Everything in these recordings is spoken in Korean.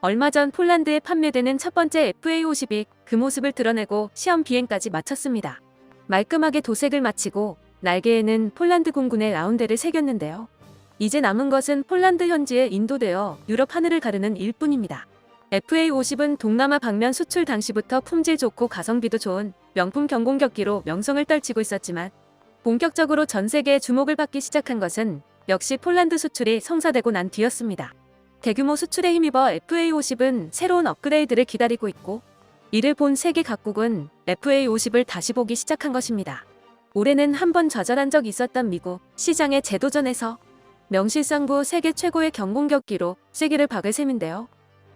얼마 전 폴란드에 판매되는 첫 번째 FA-50이 그 모습을 드러내고 시험 비행까지 마쳤습니다. 말끔하게 도색을 마치고 날개에는 폴란드 공군의 라운드를 새겼는데요. 이제 남은 것은 폴란드 현지에 인도되어 유럽 하늘을 가르는 일뿐입니다. FA-50은 동남아 방면 수출 당시부터 품질 좋고 가성비도 좋은 명품 경공격기로 명성을 떨치고 있었지만 본격적으로 전 세계의 주목을 받기 시작한 것은 역시 폴란드 수출이 성사되고 난 뒤였습니다. 대규모 수출에 힘입어 FA-50은 새로운 업그레이드를 기다리고 있고 이를 본 세계 각국은 FA-50을 다시 보기 시작한 것입니다. 올해는 한번 좌절한 적 있었던 미국 시장에 재도전해서 명실상부 세계 최고의 경공격기로 쐐기를 박을 셈인데요.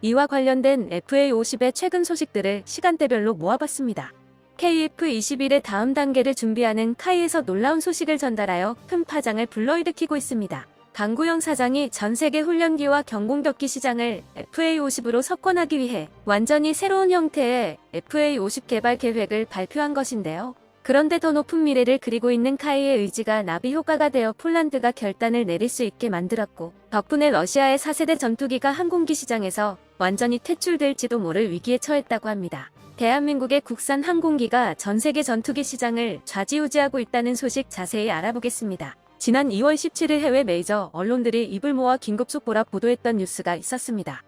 이와 관련된 FA-50의 최근 소식들을 시간대별로 모아봤습니다. KF-21의 다음 단계를 준비하는 카이에서 놀라운 소식을 전달하여 큰 파장을 불러일으키고 있습니다. 강구영 사장이 전 세계 훈련기와 경공격기 시장을 FA-50으로 석권하기 위해 완전히 새로운 형태의 FA-50 개발 계획을 발표한 것인데요. 그런데 더 높은 미래를 그리고 있는 카이의 의지가 나비 효과가 되어 폴란드가 결단을 내릴 수 있게 만들었고 덕분에 러시아의 4세대 전투기가 항공기 시장에서 완전히 퇴출될지도 모를 위기에 처했다고 합니다. 대한민국의 국산 항공기가 전 세계 전투기 시장을 좌지우지하고 있다는 소식 자세히 알아보겠습니다. 지난 2월 17일 해외 메이저 언론들이 입을 모아 긴급 속보라 보도했던 뉴스가 있었습니다.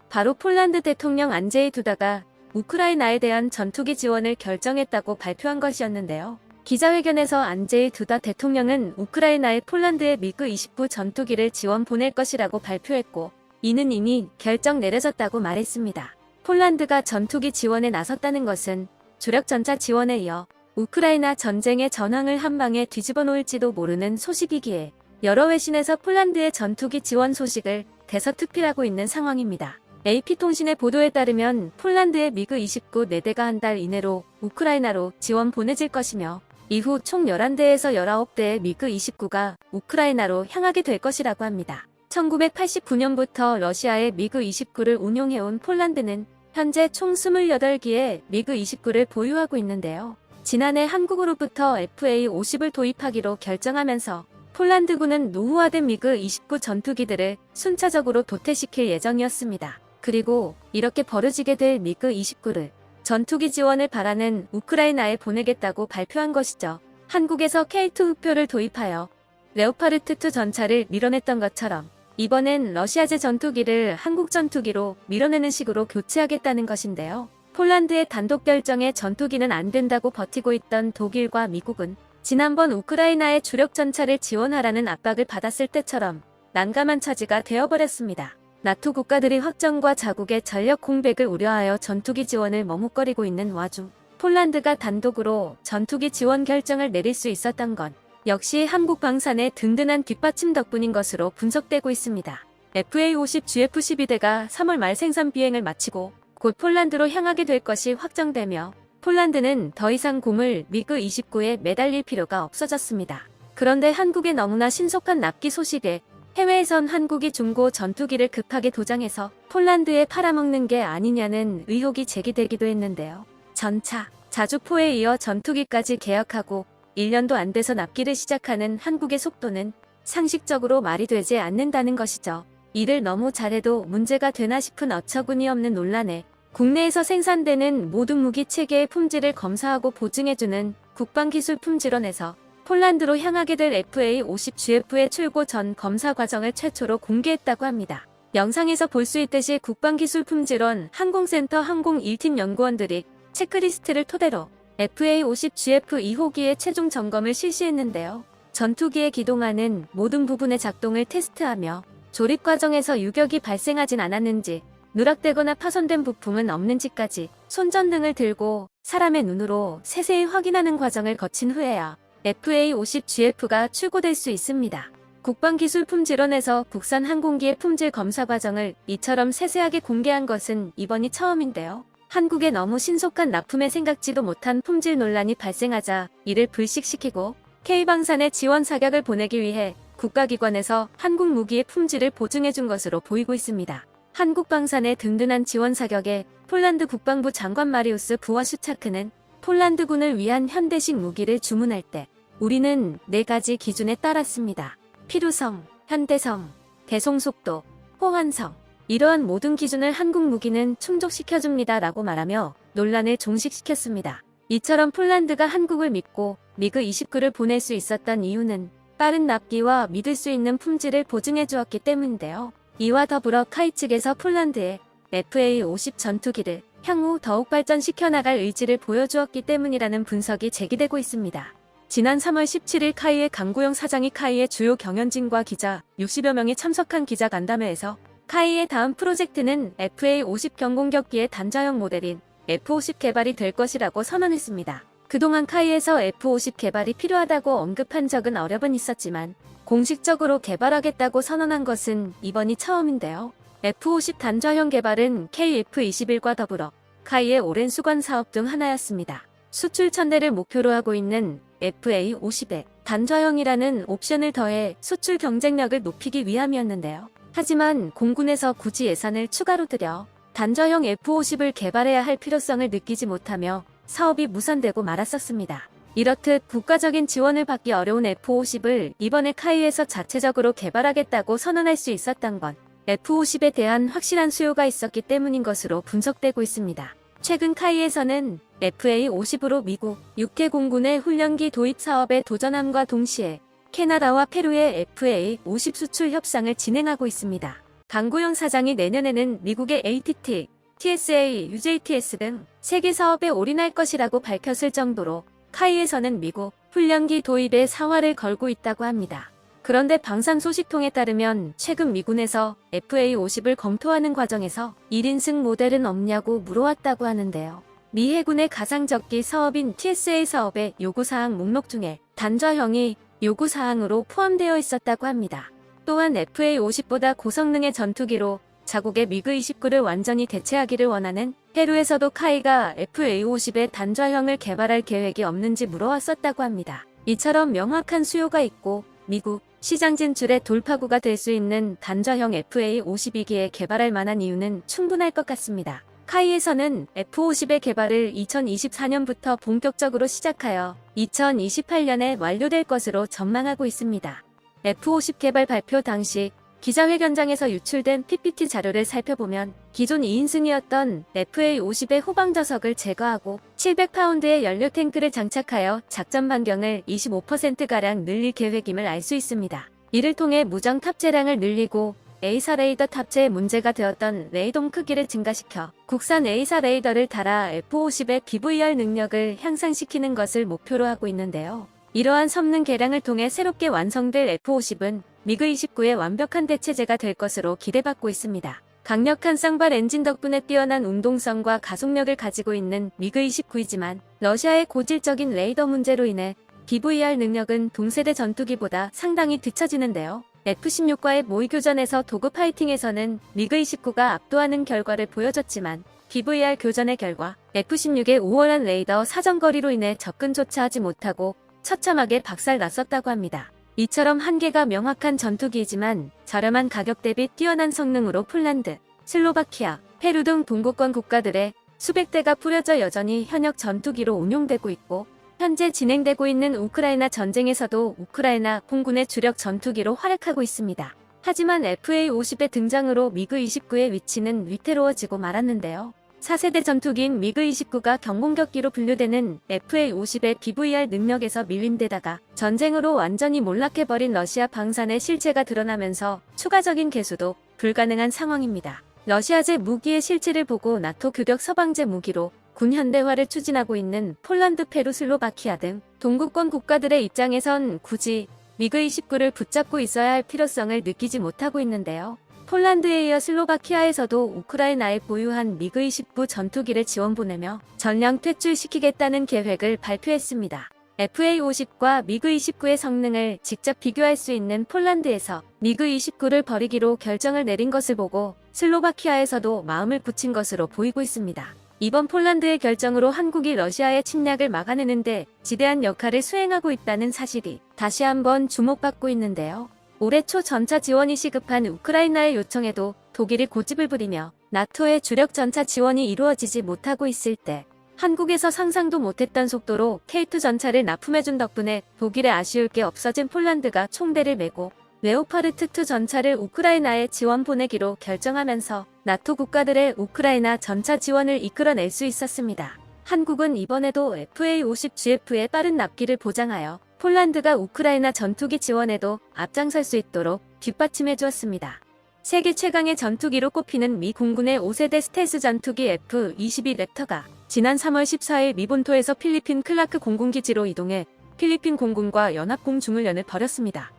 바로 폴란드 대통령 안제이 두다가 우크라이나에 대한 전투기 지원을 결정했다고 발표한 것이었는데요. 기자회견에서 안제이 두다 대통령은 우크라이나에 폴란드의 미그 29 전투기를 지원 보낼 것이라고 발표했고 이는 이미 결정 내려졌다고 말했습니다. 폴란드가 전투기 지원에 나섰다는 것은 주력 전차 지원에 이어 우크라이나 전쟁의 전황을 한방에 뒤집어 놓을지도 모르는 소식이기에 여러 외신에서 폴란드의 전투기 지원 소식을 대서특필하고 있는 상황입니다. AP통신의 보도에 따르면 폴란드의 미그 29 4대가 한 달 이내로 우크라이나로 지원 보내질 것이며 이후 총 11대에서 19대의 미그 29가 우크라이나로 향하게 될 것이라고 합니다. 1989년부터 러시아의 미그 29를 운용해온 폴란드는 현재 총 28기의 미그 29를 보유하고 있는데요. 지난해 한국으로부터 FA-50을 도입하기로 결정하면서 폴란드군은 노후화된 미그 29 전투기들을 순차적으로 도태시킬 예정이었습니다. 그리고 이렇게 벌어지게 될 미그 29를 전투기 지원을 바라는 우크라이나에 보내겠다고 발표한 것이죠. 한국에서 K2 흑표를 도입하여 레오파르트2 전차를 밀어냈던 것처럼 이번엔 러시아제 전투기를 한국 전투기로 밀어내는 식으로 교체하겠다는 것인데요. 폴란드의 단독 결정에 전투기는 안 된다고 버티고 있던 독일과 미국은 지난번 우크라이나의 주력 전차를 지원하라는 압박을 받았을 때처럼 난감한 처지가 되어버렸습니다. 나토 국가들이 확정과 자국의 전력 공백을 우려하여 전투기 지원을 머뭇거리고 있는 와중 폴란드가 단독으로 전투기 지원 결정을 내릴 수 있었던 건 역시 한국 방산의 든든한 뒷받침 덕분인 것으로 분석되고 있습니다. FA-50 GF-12대가 3월 말 생산 비행을 마치고 곧 폴란드로 향하게 될 것이 확정되며 폴란드는 더 이상 고물 미그 29에 매달릴 필요가 없어졌습니다. 그런데 한국의 너무나 신속한 납기 소식에 해외에선 한국이 중고 전투기를 급하게 도장해서 폴란드에 팔아먹는 게 아니냐는 의혹이 제기되기도 했는데요. 전차, 자주포에 이어 전투기까지 계약하고 1년도 안 돼서 납기를 시작하는 한국의 속도는 상식적으로 말이 되지 않는다는 것이죠. 일을 너무 잘해도 문제가 되나 싶은 어처구니 없는 논란에 국내에서 생산되는 모든 무기 체계의 품질을 검사하고 보증해주는 국방기술품질원에서 폴란드로 향하게 될 FA-50GF의 출고 전 검사 과정을 최초로 공개했다고 합니다. 영상에서 볼 수 있듯이 국방기술품질원 항공센터 항공 1팀 연구원들이 체크리스트를 토대로 FA-50GF 2호기의 최종 점검을 실시했는데요. 전투기에 기동하는 모든 부분의 작동을 테스트하며 조립 과정에서 유격이 발생하진 않았는지 누락되거나 파손된 부품은 없는지까지 손전등을 들고 사람의 눈으로 세세히 확인하는 과정을 거친 후에야 FA-50GF가 출고될 수 있습니다. 국방기술품질원에서 국산 항공기의 품질 검사 과정을 이처럼 세세하게 공개한 것은 이번이 처음인데요. 한국에 너무 신속한 납품에 생각지도 못한 품질 논란이 발생하자 이를 불식시키고 K방산에 지원 사격을 보내기 위해 국가기관에서 한국 무기의 품질을 보증해준 것으로 보이고 있습니다. 한국방산의 든든한 지원 사격에 폴란드 국방부 장관 마리우스 부와슈차크는 폴란드군을 위한 현대식 무기를 주문할 때 우리는 4가지 기준에 따랐습니다. 필요성, 현대성, 배송속도, 호환성, 이러한 모든 기준을 한국 무기는 충족시켜줍니다 라고 말하며 논란을 종식시켰습니다. 이처럼 폴란드가 한국을 믿고 미그 29를 보낼 수 있었던 이유는 빠른 납기와 믿을 수 있는 품질을 보증해 주었기 때문인데요. 이와 더불어 카이 측에서 폴란드에 FA-50 전투기를 향후 더욱 발전시켜 나갈 의지를 보여주었기 때문이라는 분석이 제기되고 있습니다. 지난 3월 17일 카이의 강구영 사장이 카이의 주요 경영진과 기자 60여 명이 참석한 기자간담회에서 카이의 다음 프로젝트는 FA-50 경공격기의 단자형 모델인 F-50 개발이 될 것이라고 선언했습니다. 그동안 카이에서 F-50 개발이 필요하다고 언급한 적은 어렵은 있었지만 공식적으로 개발하겠다고 선언한 것은 이번이 처음인데요. F-50 단자형 개발은 KF-21과 더불어 카이의 오랜 수관 사업 중 하나였습니다. 수출 천대를 목표로 하고 있는 FA-50에 단자형이라는 옵션을 더해 수출 경쟁력을 높이기 위함이었는데요. 하지만 공군에서 굳이 예산을 추가로 들여 단자형 F-50을 개발해야 할 필요성을 느끼지 못하며 사업이 무산되고 말았었습니다. 이렇듯 국가적인 지원을 받기 어려운 F-50을 이번에 카이에서 자체적으로 개발하겠다고 선언할 수 있었던 건 F-50에 대한 확실한 수요가 있었기 때문인 것으로 분석되고 있습니다. 최근 카이에서는 FA-50으로 미국 6개 공군의 훈련기 도입 사업에 도전함과 동시에 캐나다와 페루의 FA-50 수출 협상을 진행하고 있습니다. 강구영 사장이 내년에는 미국의 ATT, TSA, UJTS 등 세계 사업에 올인할 것이라고 밝혔을 정도로 카이에서는 미국 훈련기 도입에 사활을 걸고 있다고 합니다. 그런데 방산 소식통에 따르면 최근 미군에서 FA-50을 검토하는 과정에서 1인승 모델은 없냐고 물어왔다고 하는데요. 미 해군의 가상적기 사업인 TSA 사업의 요구사항 목록 중에 단자형이 요구사항으로 포함되어 있었다고 합니다. 또한 FA-50보다 고성능의 전투기로 자국의 미그-29를 완전히 대체하기를 원하는 페루에서도 카이가 FA-50의 단자형을 개발할 계획이 없는지 물어왔었다고 합니다. 이처럼 명확한 수요가 있고 미국 시장 진출의 돌파구가 될 수 있는 단자형 FA-52기에 개발할 만한 이유는 충분할 것 같습니다. 카이에서는 F-50의 개발을 2024년부터 본격적으로 시작하여 2028년에 완료될 것으로 전망하고 있습니다. F-50 개발 발표 당시 기자회견장에서 유출된 PPT 자료를 살펴보면 기존 2인승이었던 FA-50의 후방좌석을 제거하고 700파운드의 연료 탱크를 장착하여 작전 반경을 25%가량 늘릴 계획임을 알 수 있습니다. 이를 통해 무장 탑재량을 늘리고 A사 레이더 탑재에 문제가 되었던 레이돔 크기를 증가시켜 국산 A사 레이더를 달아 F-50의 BVR 능력을 향상시키는 것을 목표로 하고 있는데요. 이러한 성능 개량을 통해 새롭게 완성될 F-50은 미그-29의 완벽한 대체제가 될 것으로 기대받고 있습니다. 강력한 쌍발 엔진 덕분에 뛰어난 운동성과 가속력을 가지고 있는 미그-29이지만 러시아의 고질적인 레이더 문제로 인해 BVR 능력은 동세대 전투기보다 상당히 뒤처지는데요. F-16과의 모의교전에서 도구 파이팅에서는 미그-29가 압도하는 결과를 보여줬지만 BVR 교전의 결과 F-16의 우월한 레이더 사정거리로 인해 접근조차 하지 못하고 처참하게 박살났었다고 합니다. 이처럼 한계가 명확한 전투기이지만 저렴한 가격 대비 뛰어난 성능으로 폴란드, 슬로바키아, 페루 등 동구권 국가들의 수백 대가 뿌려져 여전히 현역 전투기로 운용되고 있고 현재 진행되고 있는 우크라이나 전쟁에서도 우크라이나 공군의 주력 전투기로 활약하고 있습니다. 하지만 FA-50의 등장으로 미그-29의 위치는 위태로워지고 말았는데요. 4세대 전투기인 미그-29가 경공격기로 분류되는 FA-50의 BVR 능력에서 밀린 데다가 전쟁으로 완전히 몰락해버린 러시아 방산의 실체가 드러나면서 추가적인 개수도 불가능한 상황입니다. 러시아제 무기의 실체를 보고 나토 규격 서방제 무기로 군 현대화를 추진하고 있는 폴란드, 페루, 슬로바키아 등 동구권 국가들의 입장에선 굳이 미그-29를 붙잡고 있어야 할 필요성을 느끼지 못하고 있는데요. 폴란드에 이어 슬로바키아에서도 우크라이나에 보유한 미그-29 전투기를 지원 보내며 전량 퇴출시키겠다는 계획을 발표했습니다. FA-50과 미그-29의 성능을 직접 비교할 수 있는 폴란드에서 미그-29를 버리기로 결정을 내린 것을 보고 슬로바키아에서도 마음을 굳힌 것으로 보이고 있습니다. 이번 폴란드의 결정으로 한국이 러시아의 침략을 막아내는데 지대한 역할을 수행하고 있다는 사실이 다시 한번 주목받고 있는데요. 올해 초 전차 지원이 시급한 우크라이나의 요청에도 독일이 고집을 부리며 나토의 주력 전차 지원이 이루어지지 못하고 있을 때 한국에서 상상도 못했던 속도로 K2 전차를 납품해준 덕분에 독일에 아쉬울 게 없어진 폴란드가 총대를 메고 레오파르트 2 전차를 우크라이나에 지원 보내기로 결정하면서 나토 국가들의 우크라이나 전차 지원을 이끌어낼 수 있었습니다. 한국은 이번에도 FA-50GF의 빠른 납기를 보장하여 폴란드가 우크라이나 전투기 지원에도 앞장설 수 있도록 뒷받침해 주었습니다. 세계 최강의 전투기로 꼽히는 미 공군의 5세대 스텔스 전투기 F-22 랩터가 지난 3월 14일 미 본토에서 필리핀 클라크 공군기지로 이동해 필리핀 공군과 연합공중훈련을 벌였습니다.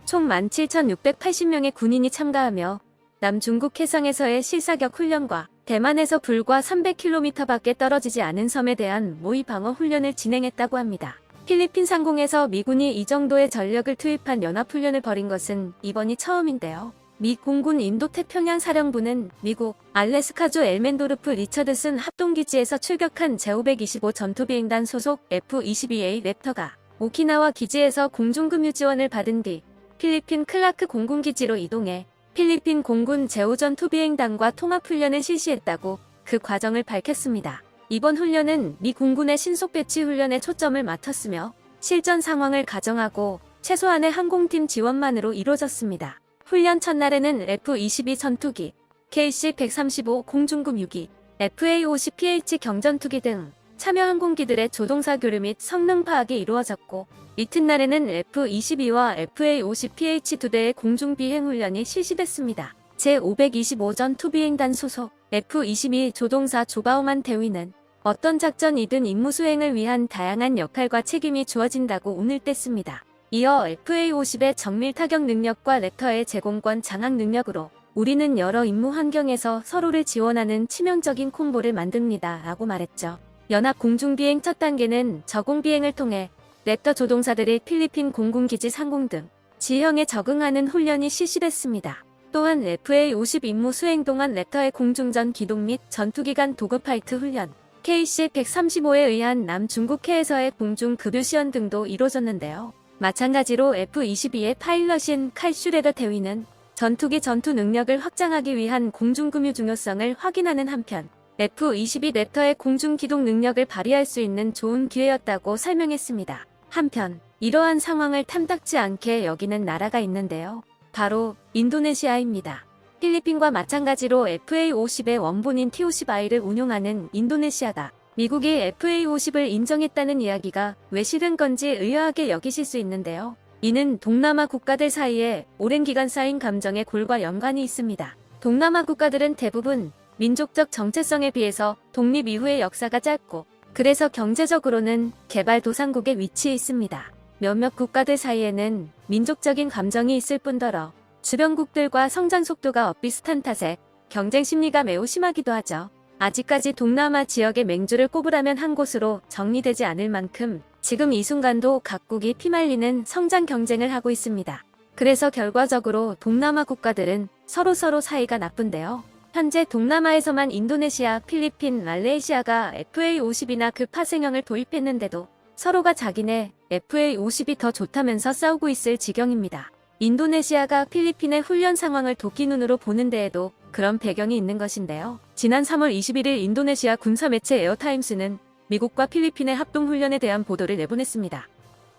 총 17,680명의 군인이 참가하며 남중국 해상에서의 실사격 훈련과 대만에서 불과 300km 밖에 떨어지지 않은 섬에 대한 모의 방어 훈련을 진행했다고 합니다. 필리핀 상공에서 미군이 이 정도의 전력을 투입한 연합훈련을 벌인 것은 이번이 처음인데요. 미 공군 인도태평양 사령부는 미국 알래스카주 엘멘도르프 리처드슨 합동기지에서 출격한 제525 전투비행단 소속 F-22A 랩터가 오키나와 기지에서 공중급유 지원을 받은 뒤 필리핀 클라크 공군기지로 이동해 필리핀 공군 제5전투비행단과 통합훈련을 실시했다고 그 과정을 밝혔습니다. 이번 훈련은 미 공군의 신속 배치 훈련에 초점을 맞췄으며 실전 상황을 가정하고 최소한의 항공팀 지원만으로 이루어졌습니다. 훈련 첫날에는 F-22 전투기, KC-135 공중급유기, FA-50PH 경전투기 등 참여 항공기들의 조종사 교류 및 성능 파악이 이루어졌고 이튿날에는 F-22와 FA-50PH 두 대의 공중비행 훈련이 실시됐습니다. 제525전 투비행단 소속 F-22 조종사 조바오만 대위는 어떤 작전이든 임무 수행을 위한 다양한 역할과 책임이 주어진다고 운을 뗐습니다. 이어 FA-50의 정밀 타격 능력과 랩터의 제공권 장악 능력으로 우리는 여러 임무 환경에서 서로를 지원하는 치명적인 콤보를 만듭니다. 라고 말했죠. 연합 공중비행 첫 단계는 저공비행을 통해 랩터 조종사들이 필리핀 공군기지 상공 등 지형에 적응하는 훈련이 실시됐습니다. 또한 FA-50 임무 수행 동안 랩터의 공중전 기동 및 전투기간 도그파이트 훈련, KC-135에 의한 남중국해에서의 공중급유 시연 등도 이루어졌는데요. 마찬가지로 F-22의 파일럿인 칼 슈레더 대위는 전투기 전투 능력을 확장하기 위한 공중급유 중요성을 확인하는 한편 F-22 랩터의 공중기동 능력을 발휘할 수 있는 좋은 기회였다고 설명했습니다. 한편 이러한 상황을 탐탁지 않게 여기는 나라가 있는데요. 바로 인도네시아입니다. 필리핀과 마찬가지로 FA-50의 원본인 T-50I를 운용하는 인도네시아가 미국이 FA-50을 인정했다는 이야기가 왜 싫은 건지 의아하게 여기실 수 있는데요. 이는 동남아 국가들 사이에 오랜 기간 쌓인 감정의 골과 연관이 있습니다. 동남아 국가들은 대부분 민족적 정체성에 비해서 독립 이후의 역사가 짧고 그래서 경제적으로는 개발도상국에 위치해 있습니다. 몇몇 국가들 사이에는 민족적인 감정이 있을 뿐더러 주변국들과 성장 속도가 엇비슷한 탓에 경쟁 심리가 매우 심하기도 하죠. 아직까지 동남아 지역의 맹주를 꼽으라면 한 곳으로 정리되지 않을 만큼 지금 이 순간도 각국이 피말리는 성장 경쟁을 하고 있습니다. 그래서 결과적으로 동남아 국가들은 서로 사이가 나쁜데요. 현재 동남아에서만 인도네시아, 필리핀, 말레이시아가 FA-50이나 그 파생형을 도입했는데도 서로가 자기네 FA-50이 더 좋다면서 싸우고 있을 지경입니다. 인도네시아가 필리핀의 훈련 상황을 도끼 눈으로 보는 데에도 그런 배경이 있는 것인데요. 지난 3월 21일 인도네시아 군사 매체 에어타임스는 미국과 필리핀의 합동훈련에 대한 보도를 내보냈습니다.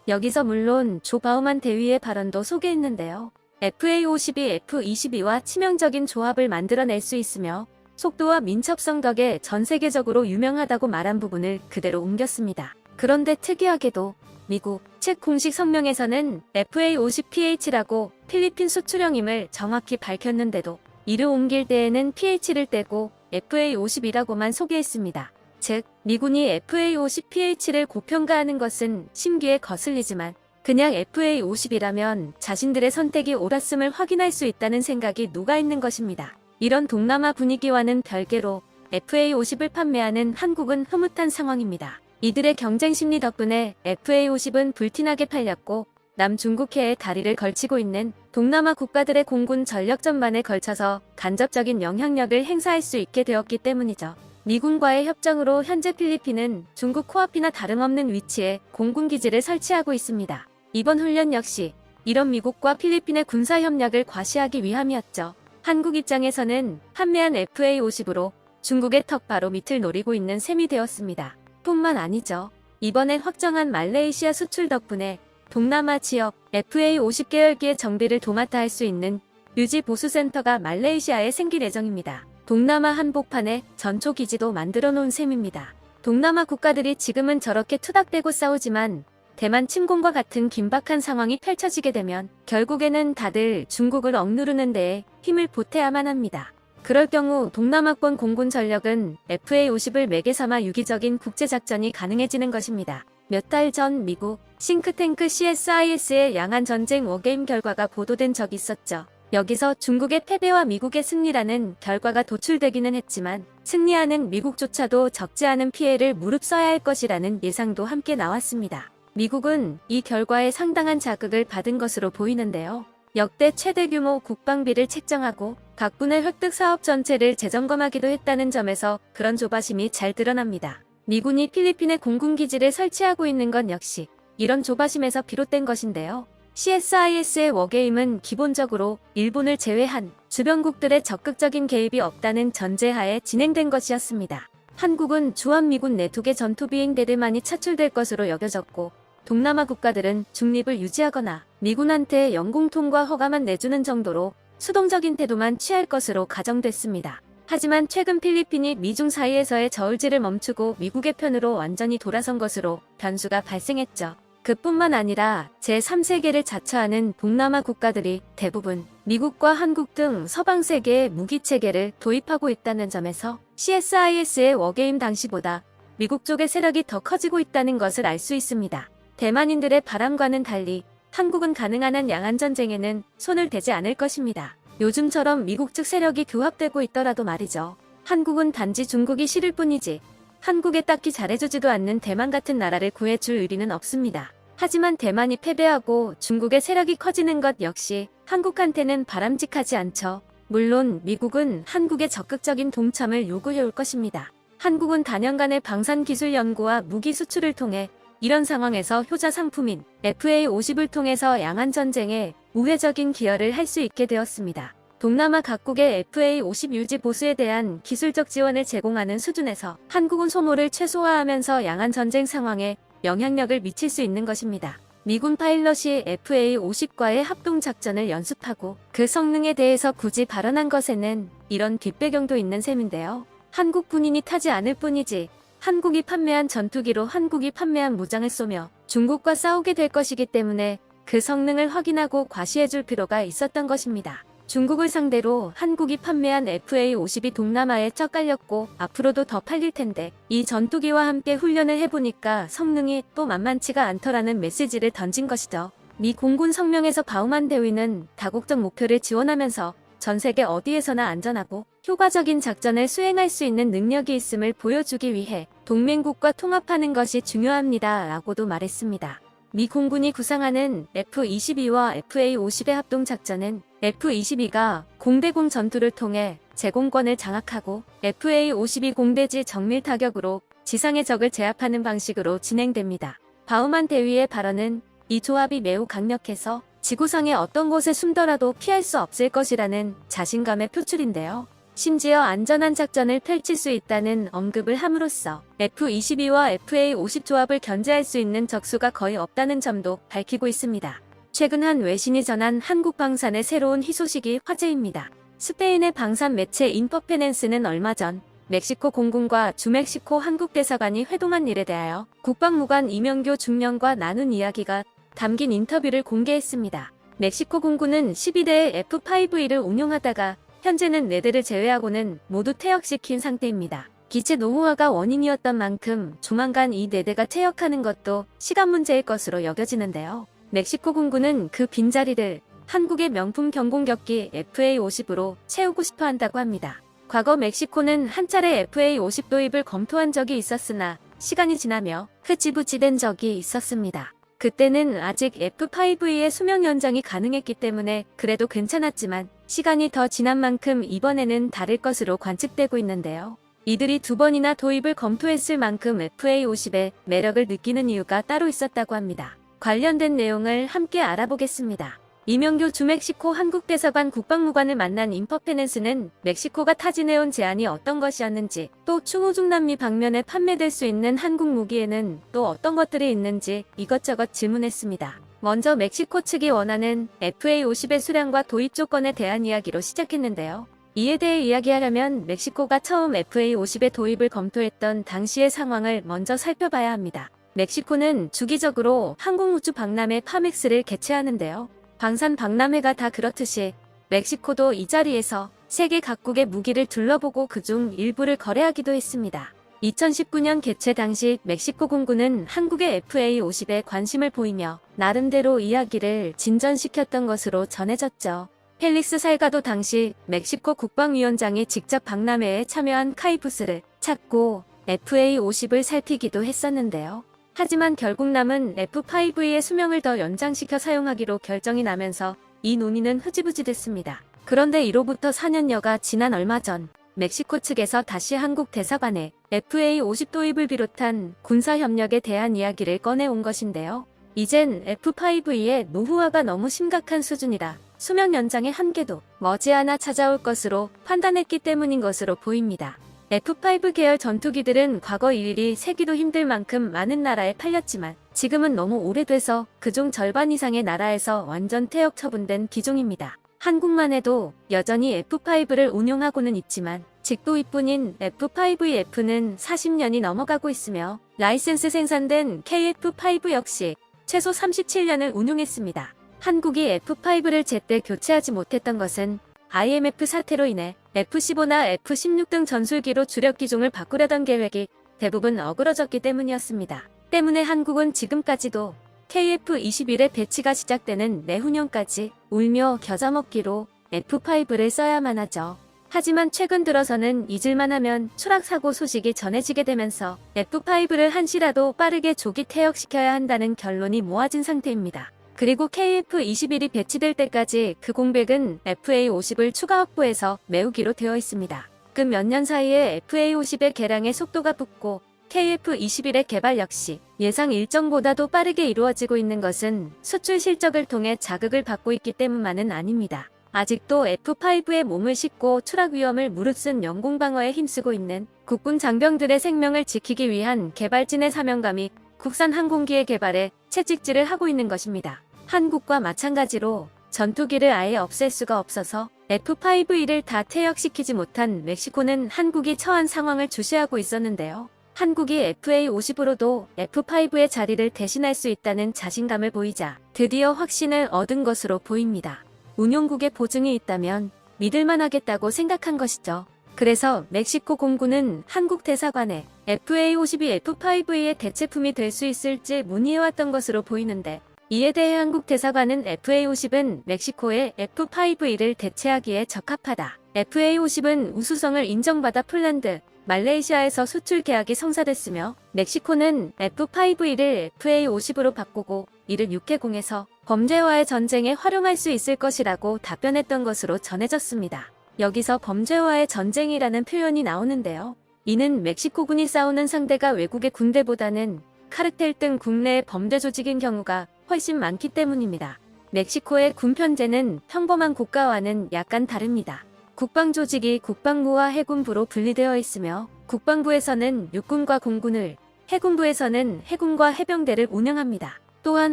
여기서 물론 조 바우만 대위의 발언도 소개했는데요. FA-50이 F-22와 치명적인 조합을 만들어낼 수 있으며 속도와 민첩성 덕에 전 세계적으로 유명하다고 말한 부분을 그대로 옮겼습니다. 그런데 특이하게도 미국 측 공식 성명에서는 FA-50PH라고 필리핀 수출형임을 정확히 밝혔는데도 이를 옮길 때에는 PH를 떼고 FA-50이라고만 소개했습니다. 즉, 미군이 FA-50PH를 고평가하는 것은 심기에 거슬리지만 그냥 FA-50이라면 자신들의 선택이 옳았음을 확인할 수 있다는 생각이 녹아있는 것입니다. 이런 동남아 분위기와는 별개로 FA-50을 판매하는 한국은 흐뭇한 상황입니다. 이들의 경쟁 심리 덕분에 FA-50은 불티나게 팔렸고 남중국해에 다리를 걸치고 있는 동남아 국가들의 공군 전력 전반에 걸쳐서 간접적인 영향력을 행사할 수 있게 되었기 때문이죠. 미군과의 협정으로 현재 필리핀은 중국 코앞이나 다름없는 위치에 공군기지를 설치하고 있습니다. 이번 훈련 역시 이런 미국과 필리핀의 군사협력을 과시하기 위함이었죠. 한국 입장에서는 판매한 FA-50으로 중국의 턱 바로 밑을 노리고 있는 셈이 되었습니다. 뿐만 아니죠. 이번에 확정한 말레이시아 수출 덕분에 동남아 지역 FA50 계열기의 정비를 도맡아 할 수 있는 유지 보수센터가 말레이시아에 생길 예정입니다. 동남아 한복판에 전초기지도 만들어 놓은 셈입니다. 동남아 국가들이 지금은 저렇게 투닥대고 싸우지만 대만 침공과 같은 긴박한 상황이 펼쳐지게 되면 결국에는 다들 중국을 억누르는 데에 힘을 보태야만 합니다. 그럴 경우 동남아권 공군 전력은 FA50을 매개 삼아 유기적인 국제작전이 가능해지는 것입니다. 몇 달 전 미국 싱크탱크 CSIS의 양안 전쟁 워게임 결과가 보도된 적이 있었죠. 여기서 중국의 패배와 미국의 승리라는 결과가 도출되기는 했지만 승리하는 미국조차도 적지 않은 피해를 무릅써야 할 것이라는 예상도 함께 나왔습니다. 미국은 이 결과에 상당한 자극을 받은 것으로 보이는데요. 역대 최대 규모 국방비를 책정하고 각 분의 획득 사업 전체를 재점검하기도 했다는 점에서 그런 조바심이 잘 드러납니다. 미군이 필리핀에 공군기지를 설치하고 있는 건 역시 이런 조바심에서 비롯된 것인데요. CSIS의 워게임은 기본적으로 일본을 제외한 주변국들의 적극적인 개입이 없다는 전제하에 진행된 것이었습니다. 한국은 주한미군 내 2개 전투비행대들만이 차출될 것으로 여겨졌고 동남아 국가들은 중립을 유지하거나 미군한테 영공통과 허가만 내주는 정도로 수동적인 태도만 취할 것으로 가정됐습니다. 하지만 최근 필리핀이 미중 사이에서의 저울질을 멈추고 미국의 편으로 완전히 돌아선 것으로 변수가 발생했죠. 그뿐만 아니라 제3세계를 자처하는 동남아 국가들이 대부분 미국과 한국 등 서방세계의 무기체계를 도입하고 있다는 점에서 CSIS의 워게임 당시보다 미국 쪽의 세력이 더 커지고 있다는 것을 알 수 있습니다. 대만인들의 바람과는 달리 한국은 가능한 한 양안전쟁에는 손을 대지 않을 것입니다. 요즘처럼 미국 측 세력이 규합되고 있더라도 말이죠. 한국은 단지 중국이 싫을 뿐이지 한국에 딱히 잘해주지도 않는 대만 같은 나라를 구해줄 의리는 없습니다. 하지만 대만이 패배하고 중국의 세력이 커지는 것 역시 한국한테는 바람직하지 않죠. 물론 미국은 한국의 적극적인 동참을 요구해올 것입니다. 한국은 단연간의 방산기술 연구와 무기 수출을 통해 이런 상황에서 효자 상품인 FA50을 통해서 양안전쟁에 우회적인 기여를 할 수 있게 되었습니다. 동남아 각국의 FA50 유지 보수에 대한 기술적 지원을 제공하는 수준에서 한국은 소모를 최소화하면서 양안전쟁 상황에 영향력을 미칠 수 있는 것입니다. 미군 파일럿이 FA50과의 합동작전을 연습하고 그 성능에 대해서 굳이 발언한 것에는 이런 뒷배경도 있는 셈인데요. 한국 군인이 타지 않을 뿐이지 한국이 판매한 전투기로 한국이 판매한 무장을 쏘며 중국과 싸우게 될 것이기 때문에 그 성능을 확인하고 과시해줄 필요가 있었던 것입니다. 중국을 상대로 한국이 판매한 FA50이 동남아에 쩍 깔렸고 앞으로도 더 팔릴 텐데 이 전투기와 함께 훈련을 해보니까 성능이 또 만만치가 않더라는 메시지를 던진 것이죠. 미 공군 성명에서 바우만 대위는 다국적 목표를 지원하면서 전 세계 어디에서나 안전하고 효과적인 작전을 수행할 수 있는 능력이 있음을 보여주기 위해 동맹국과 통합하는 것이 중요합니다. 라고도 말했습니다. 미 공군이 구상하는 F-22와 FA-50의 합동작전은 F-22가 공대공 전투를 통해 제공권을 장악하고 FA-52 공대지 정밀 타격으로 지상의 적을 제압하는 방식으로 진행됩니다. 바우만 대위의 발언은 이 조합이 매우 강력해서 지구상의 어떤 곳에 숨더라도 피할 수 없을 것이라는 자신감의 표출인데요. 심지어 안전한 작전을 펼칠 수 있다는 언급을 함으로써 F-22와 FA-50 조합을 견제할 수 있는 적수가 거의 없다는 점도 밝히고 있습니다. 최근 한 외신이 전한 한국 방산의 새로운 희소식이 화제입니다. 스페인의 방산 매체 인퍼페넨스는 얼마 전 멕시코 공군과 주멕시코 한국대사관이 회동한 일에 대하여 국방무관 이명교 중령과 나눈 이야기가 담긴 인터뷰를 공개했습니다. 멕시코 공군은 12대의 F-5E를 운용하다가 현재는 4대를 제외하고는 모두 퇴역시킨 상태입니다. 기체 노후화가 원인이었던 만큼 조만간 이 4대가 퇴역하는 것도 시간 문제일 것으로 여겨지는데요. 멕시코 공군은 그 빈자리를 한국의 명품 경공격기 FA-50으로 채우고 싶어 한다고 합니다. 과거 멕시코는 한 차례 FA-50 도입을 검토한 적이 있었으나 시간이 지나며 흐지부지된 적이 있었습니다. 그때는 아직 F-5E의 수명 연장이 가능했기 때문에 그래도 괜찮았지만 시간이 더 지난 만큼 이번에는 다를 것으로 관측되고 있는데요. 이들이 2번이나 도입을 검토했을 만큼 FA-50의 매력을 느끼는 이유가 따로 있었다고 합니다. 관련된 내용을 함께 알아보겠습니다. 이명교 주멕시코 한국대사관 국방무관을 만난 인퍼페넨스는 멕시코가 타진해온 제안이 어떤 것이었는지, 또 추후 중남미 방면에 판매될 수 있는 한국 무기에는 또 어떤 것들이 있는지 이것저것 질문했습니다. 먼저 멕시코 측이 원하는 FA50의 수량과 도입 조건에 대한 이야기로 시작했는데요. 이에 대해 이야기하려면 멕시코가 처음 FA50의 도입을 검토했던 당시의 상황을 먼저 살펴봐야 합니다. 멕시코는 주기적으로 항공우주 박람회 파맥스를 개최하는데요. 방산 박람회가 다 그렇듯이 멕시코도 이 자리에서 세계 각국의 무기를 둘러보고 그중 일부를 거래하기도 했습니다. 2019년 개최 당시 멕시코 공군은 한국의 FA50에 관심을 보이며 나름대로 이야기를 진전시켰던 것으로 전해졌죠. 펠릭스 살가도 당시 멕시코 국방위원장이 직접 박람회에 참여한 카이푸스를 찾고 FA50을 살피기도 했었는데요. 하지만 결국 남은 F5E의 수명을 더 연장시켜 사용하기로 결정이 나면서 이 논의는 흐지부지 됐습니다. 그런데 이로부터 4년여가 지난 얼마 전 멕시코 측에서 다시 한국 대사관에 FA50 도입을 비롯한 군사협력에 대한 이야기를 꺼내온 것인데요. 이젠 F5E의 노후화가 너무 심각한 수준이라 수명 연장의 한계도 머지않아 찾아올 것으로 판단했기 때문인 것으로 보입니다. F5 계열 전투기들은 과거 일일이 세기도 힘들 만큼 많은 나라에 팔렸지만 지금은 너무 오래돼서 그중 절반 이상의 나라에서 완전 퇴역 처분된 기종입니다. 한국만 해도 여전히 F5를 운용하고는 있지만 직도입뿐인 F5F는 40년이 넘어가고 있으며 라이센스 생산된 KF5 역시 최소 37년을 운용했습니다. 한국이 F5를 제때 교체하지 못했던 것은 IMF 사태로 인해 F-15나 F-16 등 전술기로 주력 기종을 바꾸려던 계획이 대부분 어그러졌기 때문이었습니다. 때문에 한국은 지금까지도 KF-21의 배치가 시작되는 내후년까지 울며 겨자 먹기로 F5를 써야만 하죠. 하지만 최근 들어서는 잊을만하면 추락사고 소식이 전해지게 되면서 F5를 한시라도 빠르게 조기 퇴역시켜야 한다는 결론이 모아진 상태입니다. 그리고 KF-21이 배치될 때까지 그 공백은 FA50을 추가 확보해서 메우기로 되어 있습니다. 그 몇 년 사이에 FA50의 개량의 속도가 붙고 KF-21의 개발 역시 예상 일정보다도 빠르게 이루어지고 있는 것은 수출 실적을 통해 자극을 받고 있기 때문만은 아닙니다. 아직도 F5에 몸을 싣고 추락 위험을 무릅쓴 영공 방어에 힘쓰고 있는 국군 장병들의 생명을 지키기 위한 개발진의 사명감이 국산 항공기의 개발에 채찍질을 하고 있는 것입니다. 한국과 마찬가지로 전투기를 아예 없앨 수가 없어서 F5E를 다 퇴역시키지 못한 멕시코는 한국이 처한 상황을 주시하고 있었는데요. 한국이 FA50으로도 F5의 자리를 대신할 수 있다는 자신감을 보이자 드디어 확신을 얻은 것으로 보입니다. 운용국의 보증이 있다면 믿을만하겠다고 생각한 것이죠. 그래서 멕시코 공군은 한국 대사관에 FA50이 F5E의 대체품이 될 수 있을지 문의해왔던 것으로 보이는데 이에 대해 한국 대사관은 FA50은 멕시코의 F5E를 대체하기에 적합하다. FA50은 우수성을 인정받아 폴란드, 말레이시아에서 수출 계약이 성사됐으며 멕시코는 F5E를 FA50으로 바꾸고 이를 육해공에서 범죄와의 전쟁에 활용할 수 있을 것이라고 답변했던 것으로 전해졌습니다. 여기서 범죄와의 전쟁이라는 표현이 나오는데요. 이는 멕시코군이 싸우는 상대가 외국의 군대보다는 카르텔 등 국내의 범죄 조직인 경우가 훨씬 많기 때문입니다. 멕시코의 군 편제는 평범한 국가와는 약간 다릅니다. 국방조직이 국방부와 해군부로 분리되어 있으며 국방부에서는 육군과 공군을, 해군부에서는 해군과 해병대를 운영합니다. 또한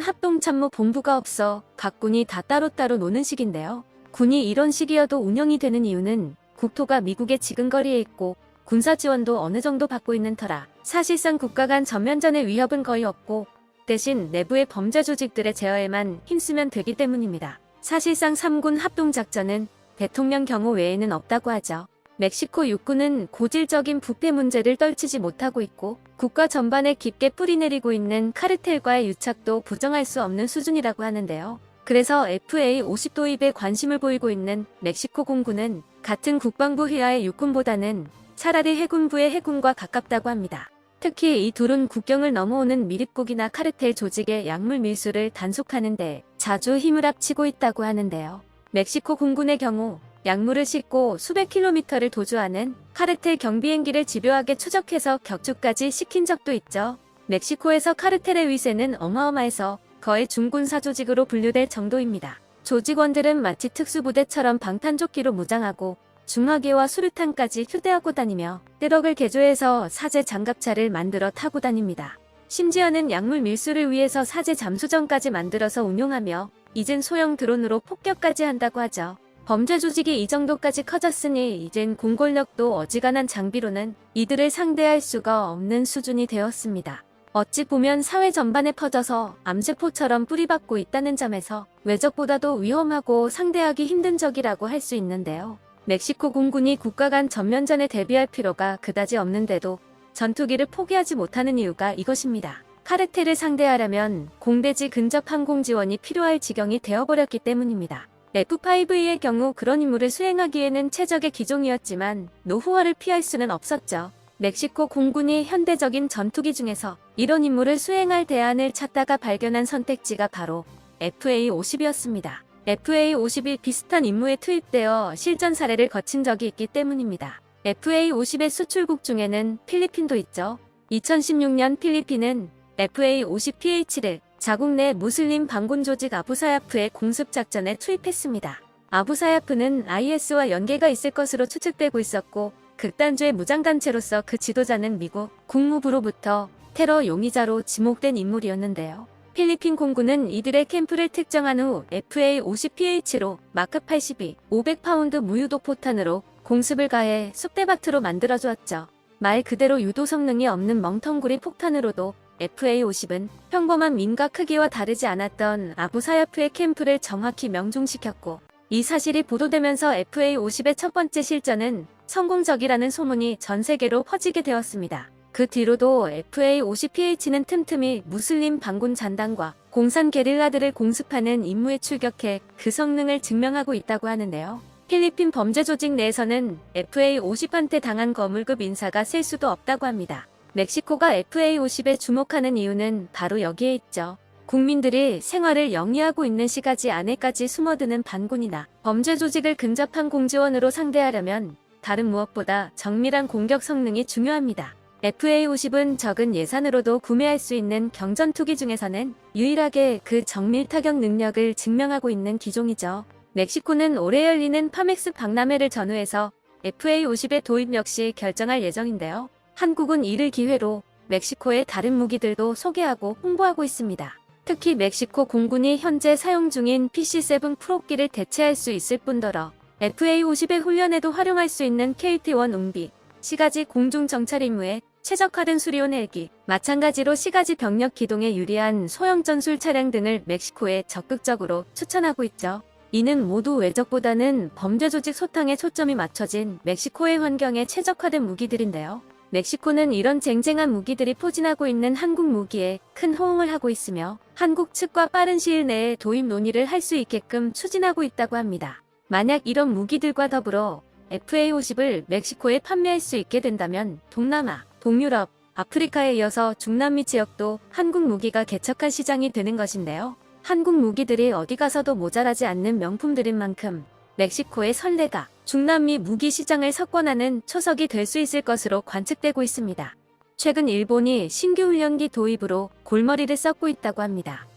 합동참모본부가 없어 각 군이 다 따로따로 노는 식인데요. 군이 이런 식이어도 운영이 되는 이유는 국토가 미국의 지근거리에 있고 군사 지원도 어느 정도 받고 있는 터라 사실상 국가 간 전면전의 위협은 거의 없고 대신 내부의 범죄 조직들의 제어에만 힘쓰면 되기 때문입니다. 사실상 3군 합동작전은 대통령 경우 외에는 없다고 하죠. 멕시코 육군은 고질적인 부패 문제를 떨치지 못하고 있고 국가 전반에 깊게 뿌리내리고 있는 카르텔과의 유착도 부정할 수 없는 수준이라고 하는데요. 그래서 FA50 도입에 관심을 보이고 있는 멕시코 공군은 같은 국방부 휘하의 육군보다는 차라리 해군부의 해군과 가깝다고 합니다. 특히 이 둘은 국경을 넘어오는 미립국이나 카르텔 조직의 약물 밀수를 단속하는 데 자주 힘을 합치고 있다고 하는데요. 멕시코 공군의 경우 약물을 싣고 수백 킬로미터를 도주하는 카르텔 경비행기를 집요하게 추적해서 격추까지 시킨 적도 있죠. 멕시코에서 카르텔의 위세는 어마어마해서 거의 중군사 조직으로 분류될 정도입니다. 조직원들은 마치 특수부대처럼 방탄조끼로 무장하고 중화기와 수류탄까지 휴대하고 다니며 트럭을 개조해서 사제 장갑차를 만들어 타고 다닙니다. 심지어는 약물 밀수를 위해서 사제 잠수정까지 만들어서 운용하며 이젠 소형 드론으로 폭격까지 한다고 하죠. 범죄 조직이 이 정도까지 커졌으니 이젠 공권력도 어지간한 장비로는 이들을 상대할 수가 없는 수준이 되었습니다. 어찌 보면 사회 전반에 퍼져서 암세포처럼 뿌리박고 있다는 점에서 외적보다도 위험하고 상대하기 힘든 적이라고 할 수 있는데요. 멕시코 공군이 국가 간 전면전에 대비할 필요가 그다지 없는데도 전투기를 포기하지 못하는 이유가 이것입니다. 카르텔을 상대하려면 공대지 근접 항공 지원이 필요할 지경이 되어버렸기 때문입니다. F-5E의 경우 그런 임무를 수행하기에는 최적의 기종이었지만 노후화를 피할 수는 없었죠. 멕시코 공군이 현대적인 전투기 중에서 이런 임무를 수행할 대안을 찾다가 발견한 선택지가 바로 FA-50이었습니다. FA-50이 비슷한 임무에 투입되어 실전 사례를 거친 적이 있기 때문입니다. FA-50의 수출국 중에는 필리핀도 있죠. 2016년 필리핀은 FA-50PH를 자국 내 무슬림 반군 조직 아부사야프의 공습 작전에 투입했습니다. 아부사야프는 IS와 연계가 있을 것으로 추측되고 있었고 극단주의 무장단체로서 그 지도자는 미국 국무부로부터 테러 용의자로 지목된 인물이었는데요. 필리핀 공군은 이들의 캠프를 특정한 후 FA-50PH로 마크 82, 500파운드 무유도 포탄으로 공습을 가해 쑥대밭으로 만들어주었죠. 말 그대로 유도 성능이 없는 멍텅구리 폭탄으로도 FA-50은 평범한 민가 크기와 다르지 않았던 아부사야프의 캠프를 정확히 명중시켰고 이 사실이 보도되면서 FA-50의 첫 번째 실전은 성공적이라는 소문이 전 세계로 퍼지게 되었습니다. 그 뒤로도 FA-50PH는 틈틈이 무슬림 반군 잔당과 공산 게릴라들을 공습하는 임무에 출격해 그 성능을 증명하고 있다고 하는데요. 필리핀 범죄 조직 내에서는 FA-50한테 당한 거물급 인사가 셀 수도 없다고 합니다. 멕시코가 FA-50에 주목하는 이유는 바로 여기에 있죠. 국민들이 생활을 영위하고 있는 시가지 안에까지 숨어드는 반군이나 범죄 조직을 근접 항공 지원으로 상대하려면 다른 무엇보다 정밀한 공격 성능이 중요합니다. FA-50은 적은 예산으로도 구매할 수 있는 경전투기 중에서는 유일하게 그 정밀 타격 능력을 증명하고 있는 기종이죠. 멕시코는 올해 열리는 파멕스 박람회를 전후해서 FA-50의 도입 역시 결정할 예정인데요. 한국은 이를 기회로 멕시코의 다른 무기들도 소개하고 홍보하고 있습니다. 특히 멕시코 공군이 현재 사용 중인 PC-7 프로기를 대체할 수 있을 뿐더러 FA-50의 훈련에도 활용할 수 있는 KT-1 웅비, 시가지 공중 정찰 임무에 최적화된 수리온 헬기, 마찬가지로 시가지 병력 기동에 유리한 소형 전술 차량 등을 멕시코에 적극적으로 추천하고 있죠. 이는 모두 외적보다는 범죄 조직 소탕에 초점이 맞춰진 멕시코의 환경에 최적화된 무기들인데요. 멕시코는 이런 쟁쟁한 무기들이 포진하고 있는 한국 무기에 큰 호응을 하고 있으며 한국 측과 빠른 시일 내에 도입 논의를 할 수 있게끔 추진하고 있다고 합니다. 만약 이런 무기들과 더불어 FA-50을 멕시코에 판매할 수 있게 된다면 동남아, 동유럽, 아프리카에 이어서 중남미 지역도 한국 무기가 개척한 시장이 되는 것인데요. 한국 무기들이 어디 가서도 모자라지 않는 명품들인 만큼 멕시코의 선례가 중남미 무기 시장을 석권하는 초석이 될 수 있을 것으로 관측되고 있습니다. 최근 일본이 신규 훈련기 도입으로 골머리를 썩고 있다고 합니다.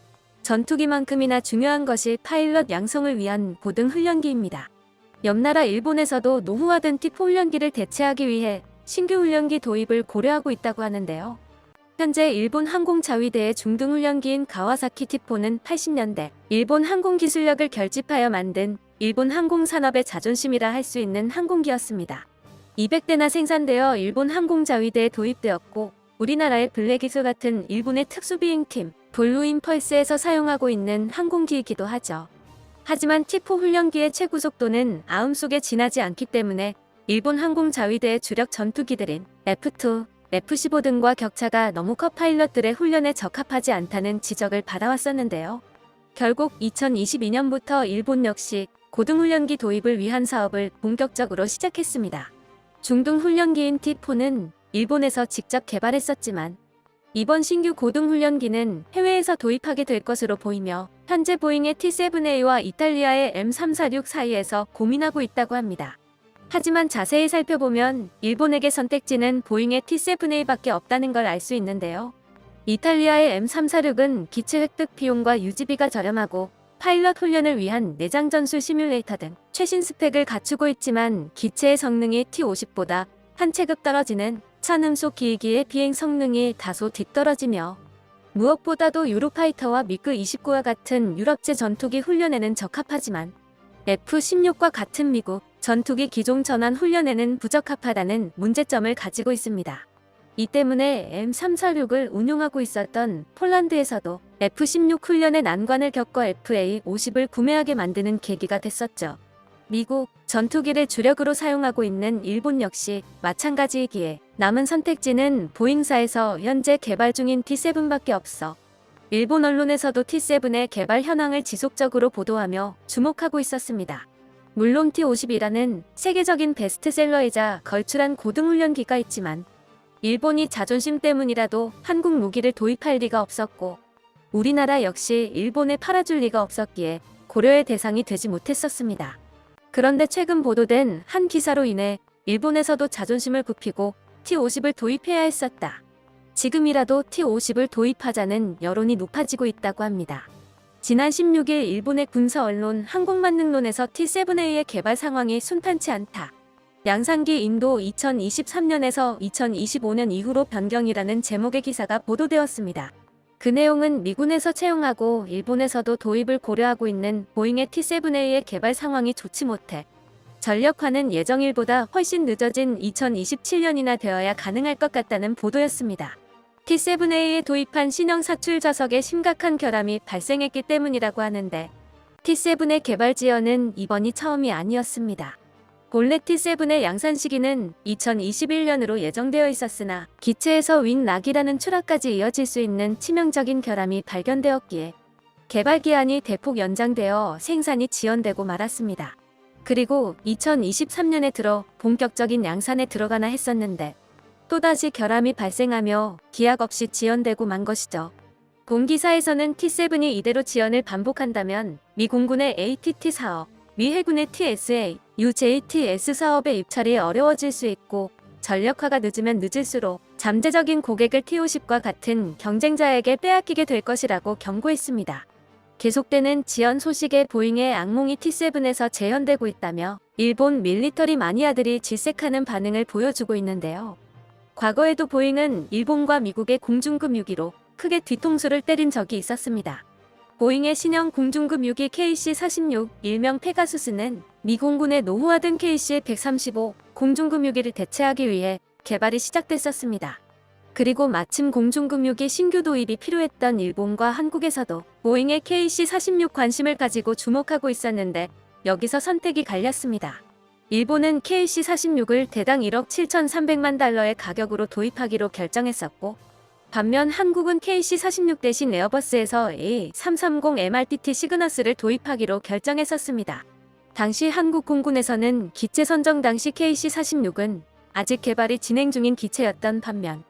전투기만큼이나 중요한 것이 파일럿 양성을 위한 고등 훈련기입니다. 옆나라 일본에서도 노후화된 T4 훈련기를 대체하기 위해 신규 훈련기 도입을 고려하고 있다고 하는데요. 현재 일본 항공자위대의 중등 훈련기인 가와사키 T4는 80년대 일본 항공기술력을 결집하여 만든 일본 항공산업의 자존심이라 할 수 있는 항공기였습니다. 200대나 생산되어 일본 항공자위대에 도입되었고 우리나라의 블랙기술 같은 일본의 특수비행팀 블루임펄스에서 사용하고 있는 항공기이기도 하죠. 하지만 T4 훈련기의 최고 속도는 아음속에 지나지 않기 때문에 일본 항공자위대의 주력 전투기들인 F2, F-15 등과 격차가 너무 커 파일럿들의 훈련에 적합하지 않다는 지적을 받아왔었는데요. 결국 2022년부터 일본 역시 고등훈련기 도입을 위한 사업을 본격적으로 시작했습니다. 중등훈련기인 T4는 일본에서 직접 개발했었지만 이번 신규 고등훈련기는 해외에서 도입하게 될 것으로 보이며 현재 보잉의 T-7A와 이탈리아의 M346 사이에서 고민하고 있다고 합니다. 하지만 자세히 살펴보면 일본에게 선택지는 보잉의 T-7A밖에 없다는 걸 알 수 있는데요. 이탈리아의 M346은 기체 획득 비용과 유지비가 저렴하고 파일럿 훈련을 위한 내장 전술 시뮬레이터 등 최신 스펙을 갖추고 있지만 기체의 성능이 T-50보다 한 체급 떨어지는 천음속 기기의 비행 성능이 다소 뒤떨어지며 무엇보다도 유로파이터와 미그-29와 같은 유럽제 전투기 훈련에는 적합하지만 F-16과 같은 미국 전투기 기종 전환 훈련에는 부적합하다는 문제점을 가지고 있습니다. 이 때문에 M346을 운용하고 있었던 폴란드에서도 F-16 훈련의 난관을 겪어 FA-50을 구매하게 만드는 계기가 됐었죠. 미국 전투기를 주력으로 사용하고 있는 일본 역시 마찬가지이기에 남은 선택지는 보잉사에서 현재 개발 중인 T7밖에 없어 일본 언론에서도 T7의 개발 현황을 지속적으로 보도하며 주목하고 있었습니다. 물론 T-50이라는 세계적인 베스트셀러이자 걸출한 고등훈련기가 있지만 일본이 자존심 때문이라도 한국 무기를 도입할 리가 없었고 우리나라 역시 일본에 팔아줄 리가 없었기에 고려의 대상이 되지 못했었습니다. 그런데 최근 보도된 한 기사로 인해 일본에서도 자존심을 굽히고 T-50을 도입해야 했었다. 지금이라도 T-50을 도입하자는 여론이 높아지고 있다고 합니다. 지난 16일 일본의 군사 언론 한국만능론에서 T-7A의 개발 상황이 순탄치 않다. 양산기 인도 2023년에서 2025년 이후로 변경이라는 제목의 기사가 보도되었습니다. 그 내용은 미군에서 채용하고 일본에서도 도입을 고려하고 있는 보잉의 T-7A의 개발 상황이 좋지 못해 전력화는 예정일보다 훨씬 늦어진 2027년이나 되어야 가능할 것 같다는 보도였습니다. T-7A에 도입한 신형 사출 좌석에 심각한 결함이 발생했기 때문이라고 하는데 T-7의 개발 지연은 이번이 처음이 아니었습니다. 본래 T-7의 양산 시기는 2021년으로 예정되어 있었으나 기체에서 윙락이라는 추락까지 이어질 수 있는 치명적인 결함이 발견되었기에 개발 기한이 대폭 연장되어 생산이 지연되고 말았습니다. 그리고 2023년에 들어 본격적인 양산에 들어가나 했었는데 또다시 결함이 발생하며 기약 없이 지연되고 만 것이죠. 본 기사에서는 T-7이 이대로 지연을 반복한다면 미 공군의 ATT 사업, 미 해군의 TSA, UJTS 사업의 입찰이 어려워질 수 있고 전력화가 늦으면 늦을수록 잠재적인 고객을 T-50과 같은 경쟁자에게 빼앗기게 될 것이라고 경고했습니다. 계속되는 지연 소식에 보잉의 악몽이 T-7에서 재현되고 있다며 일본 밀리터리 마니아들이 질색하는 반응을 보여주고 있는데요. 과거에도 보잉은 일본과 미국의 공중급 6기로 크게 뒤통수를 때린 적이 있었습니다. 보잉의 신형 공중급 6기 KC-46 일명 페가수스는 미 공군의 노후화된 KC-135 공중급 6기를 대체하기 위해 개발이 시작됐었습니다. 그리고 마침 공중급 6기 신규 도입이 필요했던 일본과 한국에서도 보잉의 KC-46 관심을 가지고 주목하고 있었는데 여기서 선택이 갈렸습니다. 일본은 KC-46을 대당 1억 7,300만 달러의 가격으로 도입하기로 결정했었고 반면 한국은 KC-46 대신 에어버스에서 A330 MRTT 시그너스를 도입하기로 결정했었습니다. 당시 한국 공군에서는 기체 선정 당시 KC-46은 아직 개발이 진행 중인 기체였던 반면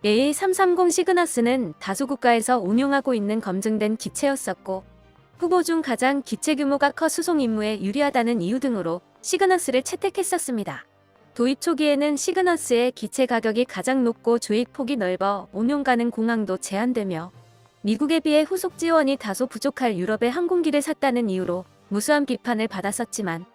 A330 시그너스는 다수 국가에서 운용하고 있는 검증된 기체였었고 후보 중 가장 기체 규모가 커 수송 임무에 유리하다는 이유 등으로 시그너스를 채택했었습니다. 도입 초기에는 시그너스의 기체 가격이 가장 높고 조익 폭이 넓어 운용 가능 공항도 제한되며 미국에 비해 후속 지원이 다소 부족할 유럽의 항공기를 샀다는 이유로 무수한 비판을 받았었지만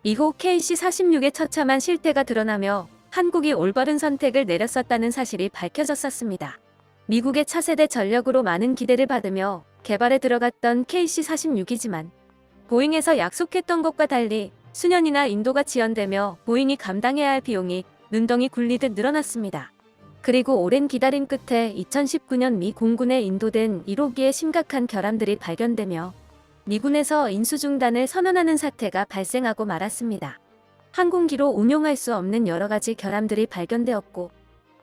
이후 KC-46의 처참한 실태가 드러나며 한국이 올바른 선택을 내렸었다는 사실이 밝혀졌었습니다. 미국의 차세대 전력으로 많은 기대를 받으며 개발에 들어갔던 KC-46이지만 보잉에서 약속했던 것과 달리 수년이나 인도가 지연되며 보잉이 감당해야 할 비용이 눈덩이 굴리듯 늘어났습니다. 그리고 오랜 기다림 끝에 2019년 미 공군에 인도된 1호기에 심각한 결함들이 발견되며 미군에서 인수 중단을 선언하는 사태가 발생하고 말았습니다. 항공기로 운용할 수 없는 여러 가지 결함들이 발견되었고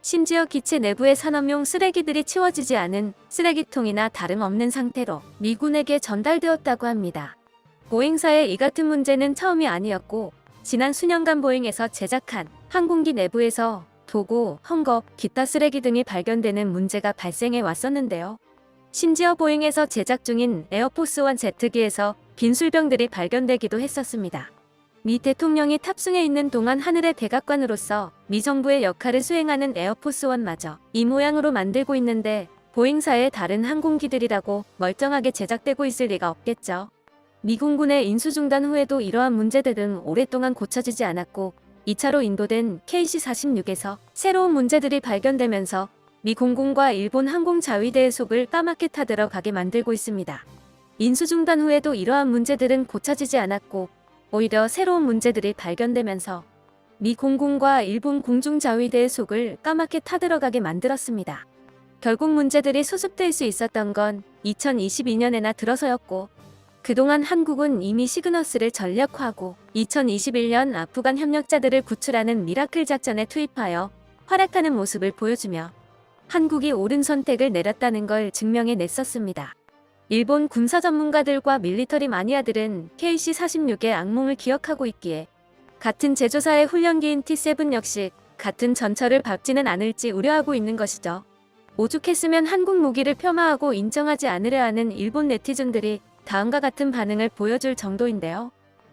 심지어 기체 내부의 산업용 쓰레기들이 치워지지 않은 쓰레기통이나 다름없는 상태로 미군에게 전달되었다고 합니다. 보잉사의 이 같은 문제는 처음이 아니었고 지난 수년간 보잉에서 제작한 항공기 내부에서 도구, 헝겊, 기타 쓰레기 등이 발견되는 문제가 발생해 왔었는데요. 심지어 보잉에서 제작 중인 에어포스1 제트기에서 빈술병들이 발견되기도 했었습니다. 미 대통령이 탑승해 있는 동안 하늘의 백악관으로서 미 정부의 역할을 수행하는 에어포스1마저 이 모양으로 만들고 있는데 보잉사의 다른 항공기들이라고 멀쩡하게 제작되고 있을 리가 없겠죠. 미 공군의 인수 중단 후에도 이러한 문제들은 오랫동안 고쳐지지 않았고 2차로 인도된 KC-46에서 새로운 문제들이 발견되면서 미 공군과 일본 항공자위대의 속을 까맣게 타들어가게 만들고 있습니다. 인수 중단 후에도 이러한 문제들은 고쳐지지 않았고 오히려 새로운 문제들이 발견되면서 미 공군과 일본 공중자위대의 속을 까맣게 타들어가게 만들었습니다. 결국 문제들이 수습될 수 있었던 건 2022년에나 들어서였고 그동안 한국은 이미 시그너스를 전력화하고 2021년 아프간 협력자들을 구출하는 미라클 작전에 투입하여 활약하는 모습을 보여주며 한국이 옳은 선택을 내렸다는 걸 증명해냈었습니다. 일본 군사 전문가들과 밀리터리 마니아들은 KC-46의 악몽을 기억하고 있기에 같은 제조사의 훈련기인 T-7 역시 같은 전철을 밟지는 않을지 우려하고 있는 것이죠. 오죽했으면 한국 무기를 폄하하고 인정하지 않으려 하는 일본 네티즌들이 다음과 같은 반응을 보여줄 정도인데요.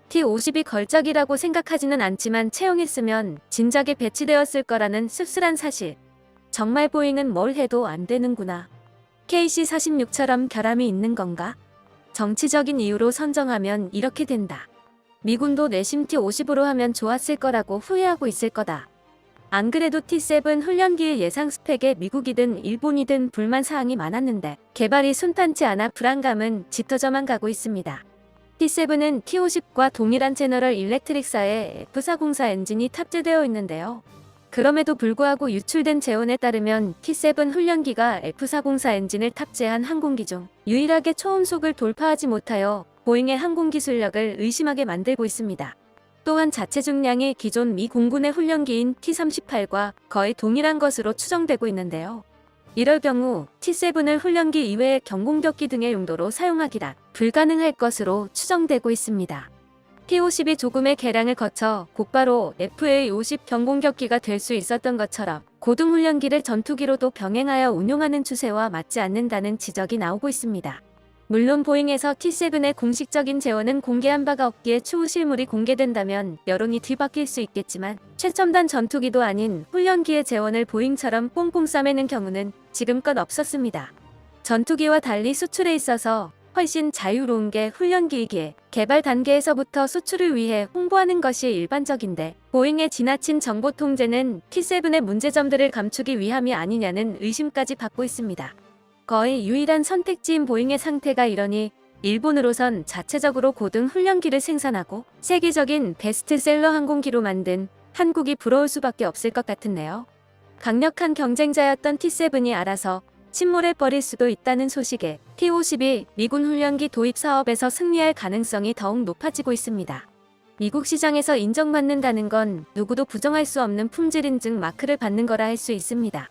T-50이 걸작이라고 생각하지는 않지만 채용했으면 진작에 배치되었을 거라는 씁쓸한 사실. 정말 보잉은 뭘 해도 안 되는구나. KC-46처럼 결함이 있는 건가? 정치적인 이유로 선정하면 이렇게 된다. 미군도 내심 T-50으로 하면 좋았을 거라고 후회하고 있을 거다. 안 그래도 T-7 훈련기의 예상 스펙에 미국이든 일본이든 불만 사항이 많았는데 개발이 순탄치 않아 불안감은 짙어져만 가고 있습니다. T-7은 T-50과 동일한 제너럴 일렉트릭사의 F404 엔진이 탑재되어 있는데요. 그럼에도 불구하고 유출된 재원에 따르면 T-7 훈련기가 F404 엔진을 탑재한 항공기 중 유일하게 초음속을 돌파하지 못하여 보잉의 항공기술력을 의심하게 만들고 있습니다. 또한 자체 중량이 기존 미 공군의 훈련기인 T-38과 거의 동일한 것으로 추정되고 있는데요. 이럴 경우 T-7을 훈련기 이외의 경공격기 등의 용도로 사용하기란 불가능할 것으로 추정되고 있습니다. T-50이 조금의 개량을 거쳐 곧바로 FA-50 경공격기가 될 수 있었던 것처럼 고등훈련기를 전투기로도 병행하여 운용하는 추세와 맞지 않는다는 지적이 나오고 있습니다. 물론 보잉에서 T-7의 공식적인 재원은 공개한 바가 없기에 추후 실물이 공개된다면 여론이 뒤바뀔 수 있겠지만 최첨단 전투기도 아닌 훈련기의 재원을 보잉처럼 뽕뽕 싸매는 경우는 지금껏 없었습니다. 전투기와 달리 수출에 있어서 훨씬 자유로운 게 훈련기이기에 개발 단계에서부터 수출을 위해 홍보하는 것이 일반적인데 보잉의 지나친 정보 통제는 T-7의 문제점들을 감추기 위함이 아니냐는 의심까지 받고 있습니다. 거의 유일한 선택지인 보잉의 상태가 이러니 일본으로선 자체적으로 고등 훈련기를 생산하고 세계적인 베스트셀러 항공기로 만든 한국이 부러울 수밖에 없을 것 같은데요. 강력한 경쟁자였던 T-7이 알아서 침몰해버릴 수도 있다는 소식에 T-50이 미군 훈련기 도입 사업에서 승리할 가능성이 더욱 높아지고 있습니다. 미국 시장에서 인정받는다는 건 누구도 부정할 수 없는 품질 인증 마크를 받는 거라 할 수 있습니다.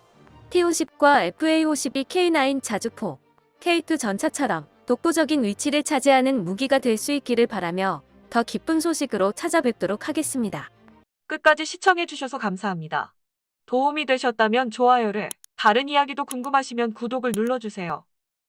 T-50과 FA-50이 K9 자주포, K2 전차처럼 독보적인 위치를 차지하는 무기가 될 수 있기를 바라며 더 기쁜 소식으로 찾아뵙도록 하겠습니다. 끝까지 시청해주셔서 감사합니다. 도움이 되셨다면 좋아요를, 다른 이야기도 궁금하시면 구독을 눌러주세요.